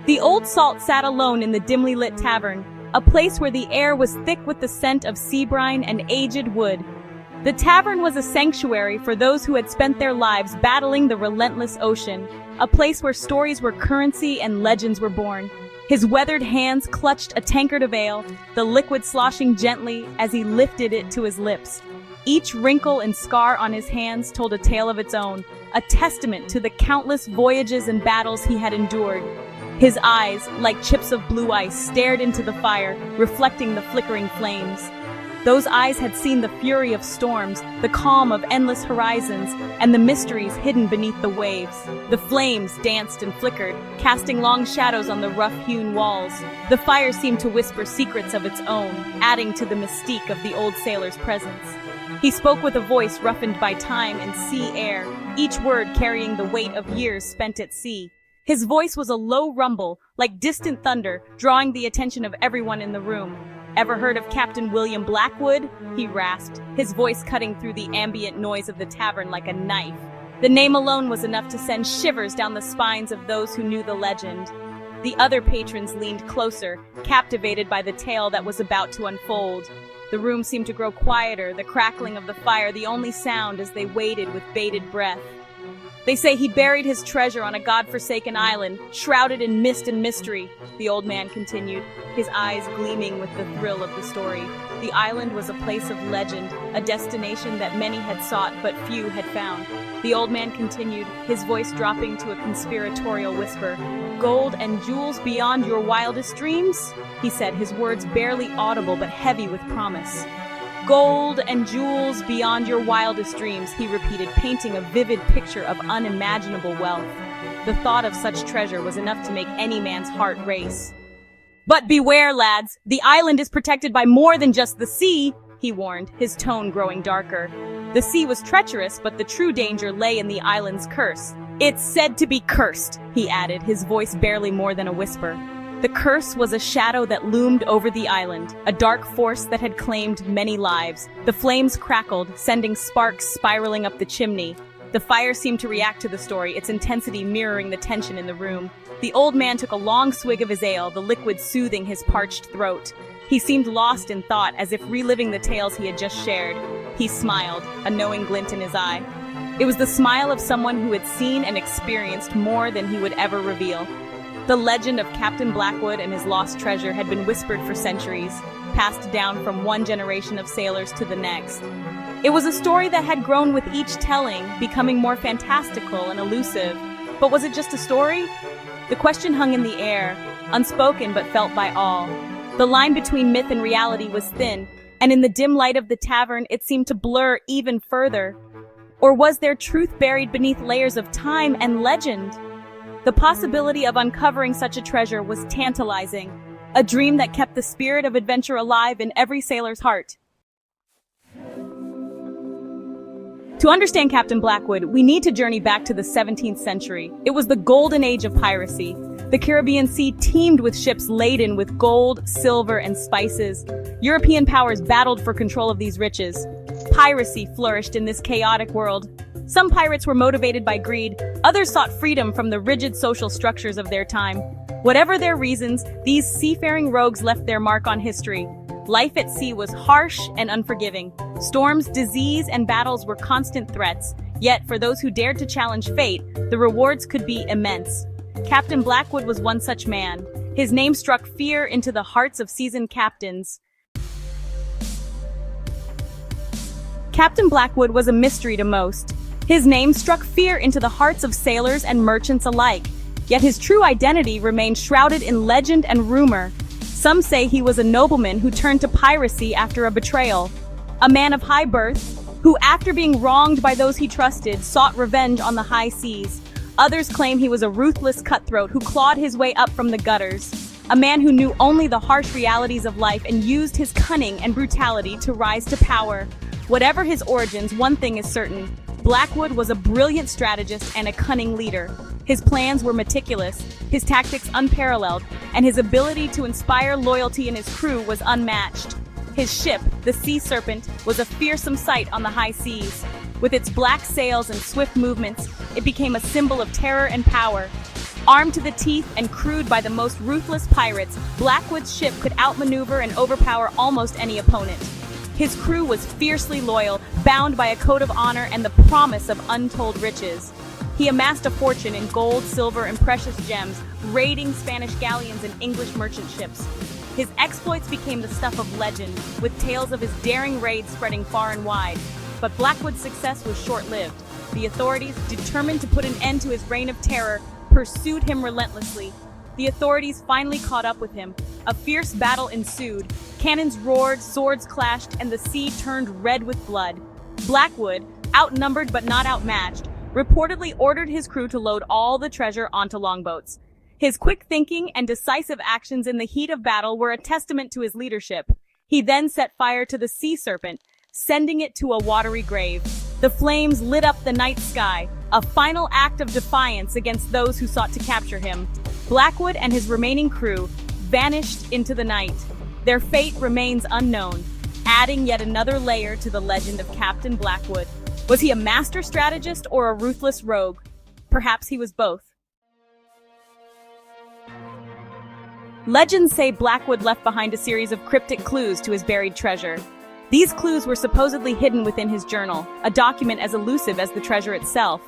The old salt sat alone in the dimly lit tavern, a place where the air was thick with the scent of sea brine and aged wood. The tavern was a sanctuary for those who had spent their lives battling the relentless ocean, a place where stories were currency and legends were born. His weathered hands clutched a tankard of ale, the liquid sloshing gently as he lifted it to his lips. Each wrinkle and scar on his hands told a tale of its own, a testament to the countless voyages and battles he had endured. His eyes, like chips of blue ice, stared into the fire, reflecting the flickering flames. Those eyes had seen the fury of storms, the calm of endless horizons, and the mysteries hidden beneath the waves. The flames danced and flickered, casting long shadows on the rough-hewn walls. The fire seemed to whisper secrets of its own, adding to the mystique of the old sailor's presence. He spoke with a voice roughened by time and sea air, each word carrying the weight of years spent at sea. His voice was a low rumble, like distant thunder, drawing the attention of everyone in the room. "Ever heard of Captain William Blackwood?" he rasped, his voice cutting through the ambient noise of the tavern like a knife. The name alone was enough to send shivers down the spines of those who knew the legend. The other patrons leaned closer, captivated by the tale that was about to unfold. The room seemed to grow quieter, the crackling of the fire the only sound as they waited with bated breath. "They say he buried his treasure on a god-forsaken island, shrouded in mist and mystery," the old man continued, his eyes gleaming with the thrill of the story. The island was a place of legend, a destination that many had sought but few had found. The old man continued, his voice dropping to a conspiratorial whisper. "Gold and jewels beyond your wildest dreams?" he said, his words barely audible but heavy with promise. "Gold and jewels beyond your wildest dreams," he repeated, painting a vivid picture of unimaginable wealth. The thought of such treasure was enough to make any man's heart race. "But beware, lads! The island is protected by more than just the sea," he warned, his tone growing darker. The sea was treacherous, but the true danger lay in the island's curse. "It's said to be cursed," he added, his voice barely more than a whisper. The curse was a shadow that loomed over the island, a dark force that had claimed many lives. The flames crackled, sending sparks spiraling up the chimney. The fire seemed to react to the story, its intensity mirroring the tension in the room. The old man took a long swig of his ale, the liquid soothing his parched throat. He seemed lost in thought, as if reliving the tales he had just shared. He smiled, a knowing glint in his eye. It was the smile of someone who had seen and experienced more than he would ever reveal. The legend of Captain Blackwood and his lost treasure had been whispered for centuries, passed down from one generation of sailors to the next. It was a story that had grown with each telling, becoming more fantastical and elusive. But was it just a story? The question hung in the air, unspoken but felt by all. The line between myth and reality was thin, and in the dim light of the tavern it seemed to blur even further. Or was there truth buried beneath layers of time and legend? The possibility of uncovering such a treasure was tantalizing, a dream that kept the spirit of adventure alive in every sailor's heart. To understand Captain Blackwood, we need to journey back to the 17th century. It was the golden age of piracy. The Caribbean Sea teemed with ships laden with gold, silver, and spices. European powers battled for control of these riches. Piracy flourished in this chaotic world. Some pirates were motivated by greed, others sought freedom from the rigid social structures of their time. Whatever their reasons, these seafaring rogues left their mark on history. Life at sea was harsh and unforgiving. Storms, disease, and battles were constant threats. Yet, for those who dared to challenge fate, the rewards could be immense. Captain Blackwood was one such man. His name struck fear into the hearts of seasoned captains. Captain Blackwood was a mystery to most. His name struck fear into the hearts of sailors and merchants alike. Yet his true identity remained shrouded in legend and rumor. Some say he was a nobleman who turned to piracy after a betrayal. A man of high birth, who after being wronged by those he trusted, sought revenge on the high seas. Others claim he was a ruthless cutthroat who clawed his way up from the gutters. A man who knew only the harsh realities of life and used his cunning and brutality to rise to power. Whatever his origins, one thing is certain. Blackwood was a brilliant strategist and a cunning leader. His plans were meticulous, his tactics unparalleled, and his ability to inspire loyalty in his crew was unmatched. His ship, the Sea Serpent, was a fearsome sight on the high seas. With its black sails and swift movements, it became a symbol of terror and power. Armed to the teeth and crewed by the most ruthless pirates, Blackwood's ship could outmaneuver and overpower almost any opponent. His crew was fiercely loyal, bound by a code of honor and the promise of untold riches. He amassed a fortune in gold, silver, and precious gems, raiding Spanish galleons and English merchant ships. His exploits became the stuff of legend, with tales of his daring raids spreading far and wide. But Blackwood's success was short-lived. The authorities, determined to put an end to his reign of terror, pursued him relentlessly. The authorities finally caught up with him. A fierce battle ensued. Cannons roared, swords clashed, and the sea turned red with blood. Blackwood, outnumbered but not outmatched, reportedly ordered his crew to load all the treasure onto longboats. His quick thinking and decisive actions in the heat of battle were a testament to his leadership. He then set fire to the sea serpent, sending it to a watery grave. The flames lit up the night sky, a final act of defiance against those who sought to capture him. Blackwood and his remaining crew vanished into the night. Their fate remains unknown, adding yet another layer to the legend of Captain Blackwood. Was he a master strategist or a ruthless rogue? Perhaps he was both. Legends say Blackwood left behind a series of cryptic clues to his buried treasure. These clues were supposedly hidden within his journal, a document as elusive as the treasure itself.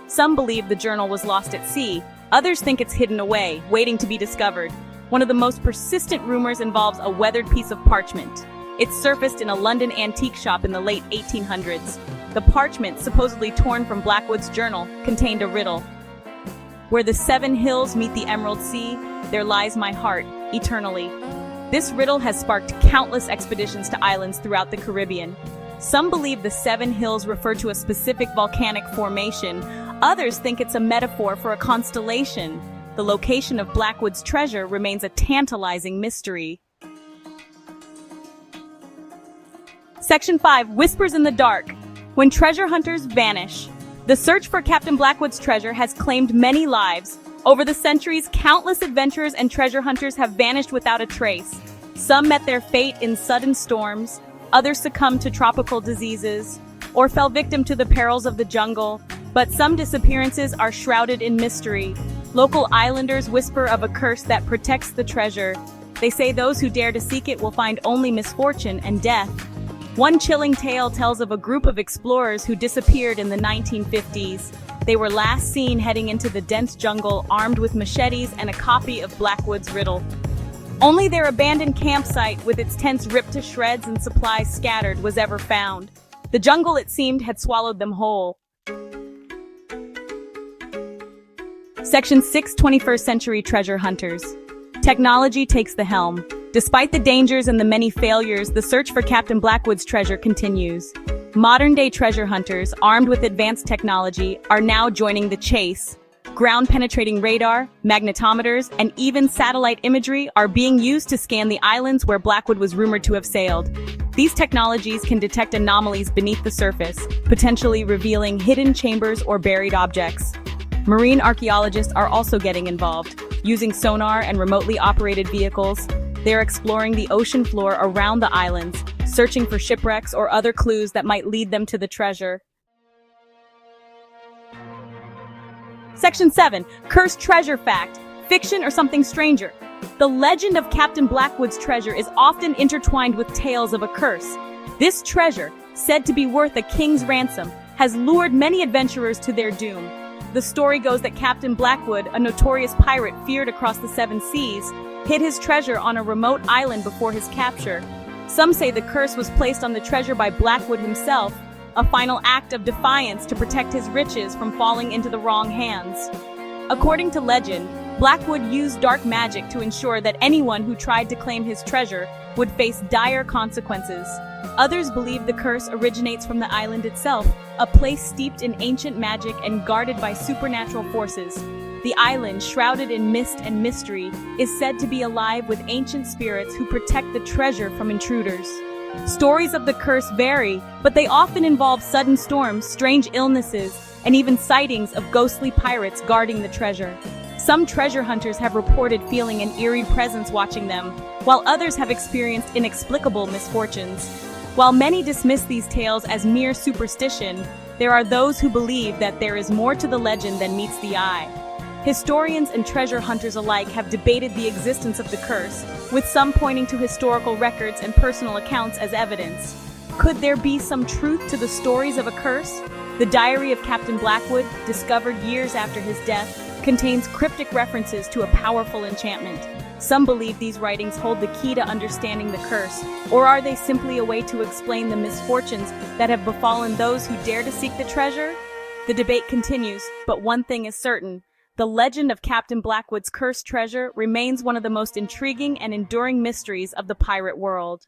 Some believe the journal was lost at sea, others think it's hidden away, waiting to be discovered. One of the most persistent rumors involves a weathered piece of parchment. It surfaced in a London antique shop in the late 1800s. The parchment, supposedly torn from Blackwood's journal, contained a riddle. Where the 7 hills meet the Emerald Sea, there lies my heart, eternally. This riddle has sparked countless expeditions to islands throughout the Caribbean. Some believe the 7 hills refer to a specific volcanic formation. Others think it's a metaphor for a constellation. The location of Blackwood's treasure remains a tantalizing mystery. Section 5. Whispers in the Dark. When treasure hunters vanish. The search for Captain Blackwood's treasure has claimed many lives. Over the centuries, countless adventurers and treasure hunters have vanished without a trace. Some met their fate in sudden storms, others succumbed to tropical diseases, or fell victim to the perils of the jungle. But some disappearances are shrouded in mystery. Local islanders whisper of a curse that protects the treasure. They say those who dare to seek it will find only misfortune and death. One chilling tale tells of a group of explorers who disappeared in the 1950s. They were last seen heading into the dense jungle armed with machetes and a copy of Blackwood's riddle. Only their abandoned campsite, with its tents ripped to shreds and supplies scattered, was ever found. The jungle, it seemed, had swallowed them whole. Section 6. 21st Century Treasure Hunters. Technology takes the helm. Despite the dangers and the many failures, the search for Captain Blackwood's treasure continues. Modern-day treasure hunters, armed with advanced technology, are now joining the chase. Ground-penetrating radar, magnetometers, and even satellite imagery are being used to scan the islands where Blackwood was rumored to have sailed. These technologies can detect anomalies beneath the surface, potentially revealing hidden chambers or buried objects. Marine archaeologists are also getting involved. Using sonar and remotely operated vehicles, they're exploring the ocean floor around the islands, searching for shipwrecks or other clues that might lead them to the treasure. Section 7. Cursed Treasure Fact. Fiction or something stranger. The legend of Captain Blackwood's treasure is often intertwined with tales of a curse. This treasure, said to be worth a king's ransom, has lured many adventurers to their doom. The story goes that Captain Blackwood, a notorious pirate feared across the 7 seas, hid his treasure on a remote island before his capture. Some say the curse was placed on the treasure by Blackwood himself, a final act of defiance to protect his riches from falling into the wrong hands. According to legend, Blackwood used dark magic to ensure that anyone who tried to claim his treasure would face dire consequences. Others believe the curse originates from the island itself, a place steeped in ancient magic and guarded by supernatural forces. The island, shrouded in mist and mystery, is said to be alive with ancient spirits who protect the treasure from intruders. Stories of the curse vary, but they often involve sudden storms, strange illnesses, and even sightings of ghostly pirates guarding the treasure. Some treasure hunters have reported feeling an eerie presence watching them, while others have experienced inexplicable misfortunes. While many dismiss these tales as mere superstition, there are those who believe that there is more to the legend than meets the eye. Historians and treasure hunters alike have debated the existence of the curse, with some pointing to historical records and personal accounts as evidence. Could there be some truth to the stories of a curse? The diary of Captain Blackwood, discovered years after his death, contains cryptic references to a powerful enchantment. Some believe these writings hold the key to understanding the curse, or are they simply a way to explain the misfortunes that have befallen those who dare to seek the treasure? The debate continues, but one thing is certain. The legend of Captain Blackwood's cursed treasure remains one of the most intriguing and enduring mysteries of the pirate world.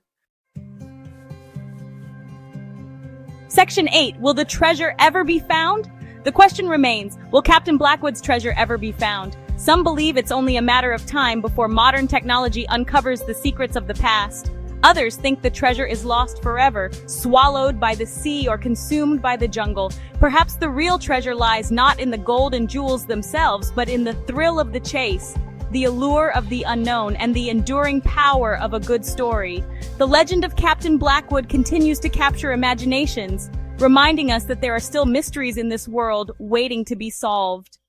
Section 8. Will the treasure ever be found? The question remains, will Captain Blackwood's treasure ever be found? Some believe it's only a matter of time before modern technology uncovers the secrets of the past. Others think the treasure is lost forever, swallowed by the sea or consumed by the jungle. Perhaps the real treasure lies not in the gold and jewels themselves, but in the thrill of the chase, the allure of the unknown, and the enduring power of a good story. The legend of Captain Blackwood continues to capture imaginations, reminding us that there are still mysteries in this world waiting to be solved.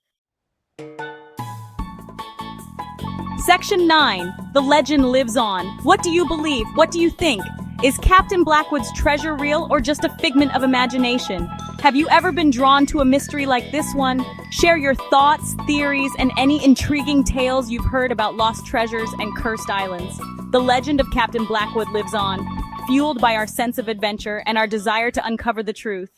Section 9. The legend lives on. What do you believe? What do you think? Is Captain Blackwood's treasure real or just a figment of imagination? Have you ever been drawn to a mystery like this one? Share your thoughts, theories, and any intriguing tales you've heard about lost treasures and cursed islands. The legend of Captain Blackwood lives on, fueled by our sense of adventure and our desire to uncover the truth.